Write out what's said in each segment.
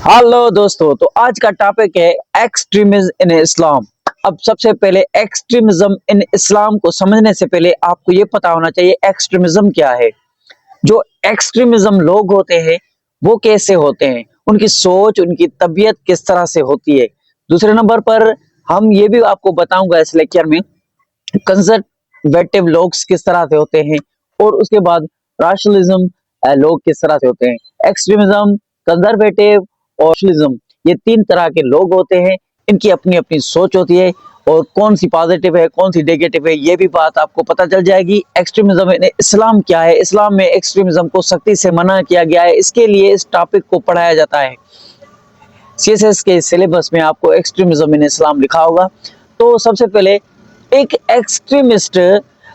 Hello दोस्तों, तो आज का टॉपिक है एक्सट्रीमिज्म इन इस्लाम। अब सबसे पहले एक्सट्रीमिज्म इन इस्लाम को समझने से पहले आपको ये पता होना चाहिए एक्सट्रीमिज्म क्या है। जो एक्सट्रीमिज्म लोग होते हैं वो कैसे होते हैं, उनकी सोच, उनकी तबीयत किस तरह से होती है। दूसरे नंबर पर हम ये भी आपको बताऊंगा इस लेक्चर में कंजर्वेटिव लोग किस तरह से होते हैं, और उसके बाद राशनलिज्म लोग किस तरह से होते हैं। एक्सट्रीमिज्म, कंजर्वेटिव और सोशलिज्म, ये तीन तरह के लोग होते हैं। इनकी अपनी अपनी सोच होती है, और कौन सी पॉजिटिव है कौन सी नेगेटिव है ये भी बात आपको पता चल जाएगी। एक्सट्रीमिज्म इन इस्लाम क्या है, इस्लाम में एक्सट्रीमिज्म को सख्ती से मना किया गया है, इसके लिए इस टॉपिक को पढ़ाया जाता है। सीएसएस के सिलेबस में आपको एक्सट्रीमिज्म इन इस्लाम लिखा होगा। तो सबसे पहले एक एक्सट्रीमिस्ट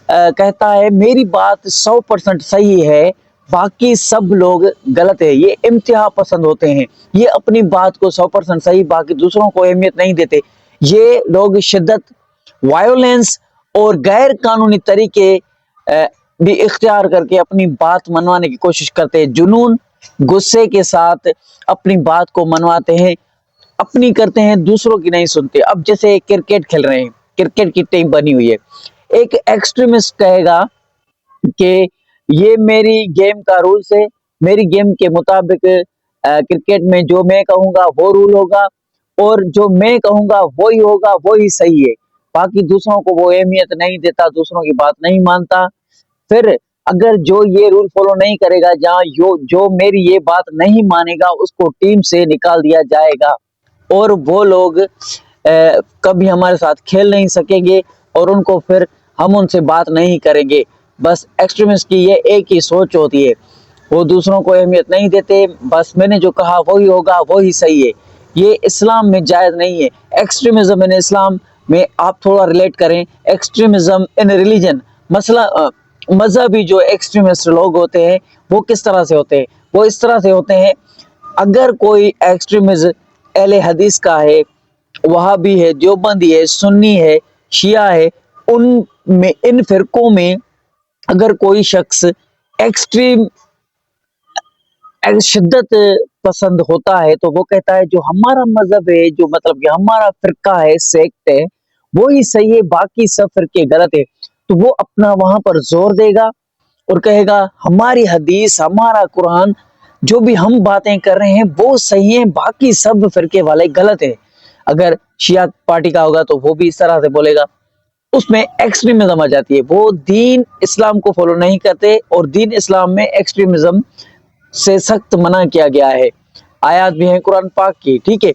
कहता है मेरी बात 100% सही है, बाकी सब लोग गलत है। ये इम्तिहा पसंद होते हैं, ये अपनी बात को 100% सही, बाकी दूसरों को अहमियत नहीं देते। ये लोग शिद्दत, वायोलेंस और गैर कानूनी तरीके भी इख्तियार करके अपनी बात मनवाने की कोशिश करते हैं। जुनून, गुस्से के साथ अपनी बात को मनवाते हैं, अपनी करते हैं, दूसरों की नहीं सुनते। अब जैसे क्रिकेट खेल रहे हैं, क्रिकेट की टीम बनी हुई है, एक एक्सट्रीमिस्ट कहेगा कि ये मेरी गेम का रूल्स है, मेरी गेम के मुताबिक क्रिकेट में जो मैं कहूंगा वो रूल होगा, और जो मैं कहूंगा वही होगा, वही सही है। बाकी दूसरों को वो अहमियत नहीं देता, दूसरों की बात नहीं मानता। फिर अगर जो ये रूल फॉलो नहीं करेगा, जहाँ जो मेरी ये बात नहीं मानेगा, उसको टीम से निकाल दिया जाएगा, और वो लोग कभी हमारे साथ खेल नहीं सकेंगे, और उनको फिर हम उनसे बात नहीं करेंगे। बस एक्सट्रीमिस्ट की ये एक ही सोच होती है, वो दूसरों को अहमियत नहीं देते, बस मैंने जो कहा वही होगा, वही सही है। ये इस्लाम में जायज नहीं है। एक्सट्रीमिज्म इन इस्लाम में आप थोड़ा रिलेट करें एक्सट्रीमिज्म इन रिलीजन। मसला मजहबी जो एक्सट्रीमिस्ट लोग होते हैं वो किस तरह से होते हैं, वो इस तरह से होते हैं, अगर कोई एक्सट्रीमिज्म अहले हदीस का है, वहाबी है, देवबंदी है, सुन्नी है, शिया है, उन में, इन फिरकों में अगर कोई शख्स एक्सट्रीम शिद्दत पसंद होता है, तो वो कहता है जो हमारा मजहब है, जो मतलब कि हमारा फिरका है, सेक्ट है, वो ही सही है, बाकी सब फिरके गलत है। तो वो अपना वहां पर जोर देगा और कहेगा हमारी हदीस, हमारा कुरान, जो भी हम बातें कर रहे हैं वो सही है, बाकी सब फिरके वाले गलत है। अगर शिया पार्टी का होगा तो वो भी इस तरह से बोलेगा। उसमें एक्सट्रीमिज्म आ जाती है, वो दीन इस्लाम को फॉलो नहीं करते, और दीन इस्लाम में एक्सट्रीमिज्म से सख्त मना किया गया है। आयत भी है कुरान पाक की, ठीक है।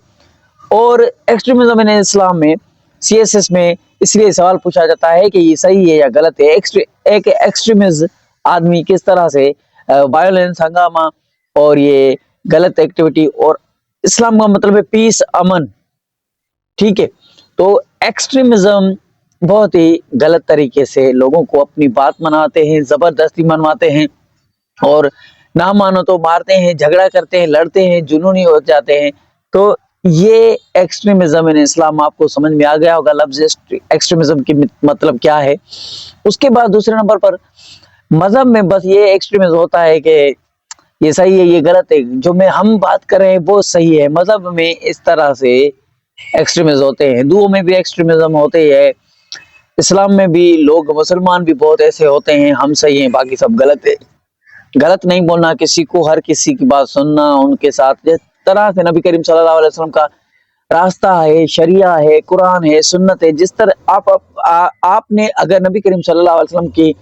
और एक्सट्रीमिज्म इन इस्लाम में सीएसएस में इसलिए सवाल पूछा जाता है कि ये सही है या गलत है। एक एक्सट्रीमिस्ट आदमी किस तरह से वायलेंस, हंगामा और ये गलत एक्टिविटी, और इस्लाम का मतलब है पीस, अमन, ठीक है। तो एक्सट्रीमिज्म बहुत ही गलत तरीके से लोगों को अपनी बात मनाते हैं, जबरदस्ती मनवाते हैं, और ना मानो तो मारते हैं, झगड़ा करते हैं, लड़ते हैं, जुनूनी हो जाते हैं। तो ये एक्सट्रीमिज्म इन इस्लाम आपको समझ में आ गया होगा लफ्ज एक्सट्रीमिज्म की मतलब क्या है। उसके बाद दूसरे नंबर पर मजहब में बस ये एक्सट्रीमिज्म होता है कि ये सही है, ये गलत है, जो में हम बात कर रहे हैं वो सही है। मजहब में इस तरह से एक्सट्रीमिज्म होते हैं, हिंदुओं में भी एक्सट्रीमिज्म होते हैं, इस्लाम में भी लोग, मुसलमान भी बहुत ऐसे होते हैं, हम सही हैं बाकी सब गलत है। गलत नहीं बोलना किसी को, हर किसी की बात सुनना, उनके साथ जिस तरह से नबी करीम सल्लल्लाहु अलैहि वसल्लम का रास्ता है, शरिया है, कुरान है, सुन्नत है, जिस तरह आपने अगर नबी करीम सल्लल्लाहु अलैहि वसल्लम की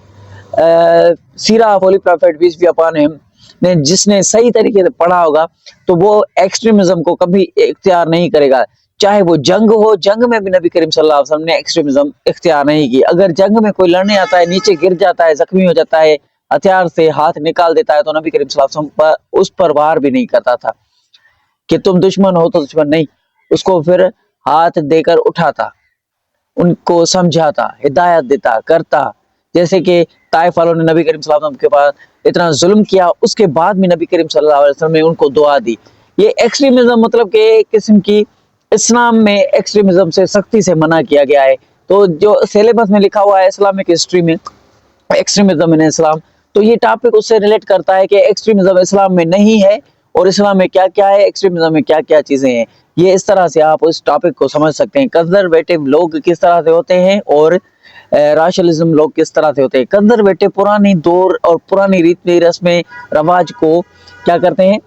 सीरा of holy prophet peace be upon him ने जिसने सही तरीके से पढ़ा होगा, तो वो एक्सट्रीमिज्म को कभी इख्तियार नहीं करेगा। चाहे वो जंग हो, जंग में भी नबी करीम सल्लल्लाहु अलैहि वसल्लम ने एक्सट्रीमिज्म इख्तियार नहीं की। अगर जंग में कोई लड़ने आता है, नीचे गिर जाता है, जख्मी हो जाता है, हथियार से हाथ निकाल देता है, तो नबी करीम सल्लल्लाहु अलैहि वसल्लम पर उस पर वार भी नहीं करता था कि तुम दुश्मन हो तो दुश्मन नहीं, उसको फिर हाथ देकर उठाता, उनको समझाता, हिदायत देता, करता। जैसे कि ताइफ वालों ने नबी करीम सल्लल्लाहु अलैहि वसल्लम के पास इतना जुल्म किया, उसके बाद भी नबी करीम सल्लल्लाहु अलैहि वसल्लम ने उनको दुआ दी। ये एक्सट्रीमिज्म मतलब कि एक किस्म की इस्लाम में एक्सट्रीमिज्म से सख्ती से मना किया गया है। तो जो सिलेबस में लिखा हुआ है इस्लामिक हिस्ट्री में एक्सट्रीमिज्म इन इस्लाम, तो ये टॉपिक उससे रिलेट करता है कि एक्सट्रीमिज्म इस्लाम में नहीं है, اور اسلام میں کیا کیا ہے، ایکسٹریمزم میں کیا کیا چیزیں ہیں، یہ اس طرح سے آپ اس ٹاپک کو سمجھ سکتے ہیں۔ کنزرویٹو لوگ کس طرح سے ہوتے ہیں اور راشنلزم لوگ کس طرح سے ہوتے ہیں۔ کنزرویٹو پرانی دور اور پرانی ریت رسمیں رواج کو کیا کرتے ہیں،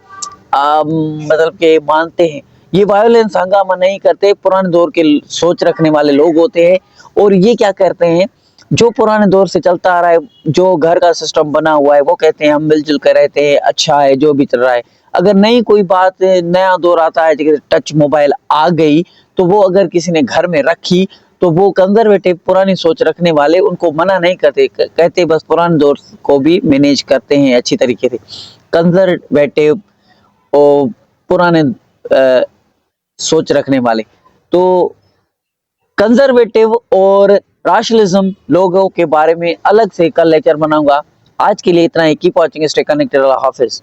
مطلب کہ مانتے ہیں، یہ وائلنس ہنگامہ نہیں کرتے، پرانے دور کے سوچ رکھنے والے لوگ ہوتے ہیں، اور یہ کیا کرتے ہیں، جو پرانے دور سے چلتا آ رہا ہے، جو گھر کا سسٹم بنا ہوا ہے، وہ کہتے ہیں ہم مل جل کر رہتے ہیں، اچھا ہے جو بھی چل رہا ہے۔ اگر نئی کوئی بات، نیا دور آتا ہے، جیسے ٹچ موبائل آ گئی، تو وہ اگر کسی نے گھر میں رکھی تو وہ کنزرویٹو پرانی سوچ رکھنے والے ان کو منع نہیں کرتے، کہتے بس پرانے دور کو بھی مینیج کرتے ہیں اچھی طریقے سے۔ کنزرویٹو اور پرانے سوچ رکھنے والے، تو کنزرویٹو اور راشنلزم لوگوں کے بارے میں الگ سے کل لیکچر بناؤں گا۔ آج کے لیے اتنا ہی، کیپ واچنگ، اسٹے کنیکٹڈ، اللہ حافظ۔